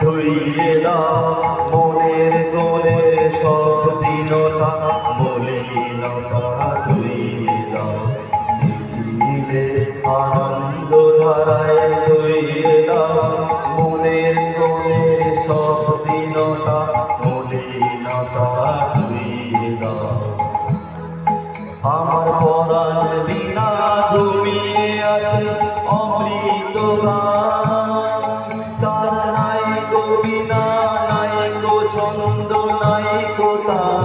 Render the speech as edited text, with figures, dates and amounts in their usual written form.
ধুইয়ে দাও মনের কোণের সব দীনতা, মলিনতা ধুইয়ে দাও নিখিলে আনন্দ ধারায়, ধুইয়ে দাও মনের কোণের সব দীনতা, মলিনতা ধুইয়ে দাও। আমার পরাণ বিনা ঘুমিয়ে আছে অমৃত গান, তার নাই কবিতা নাই কো ছন্দ নাই কো তান।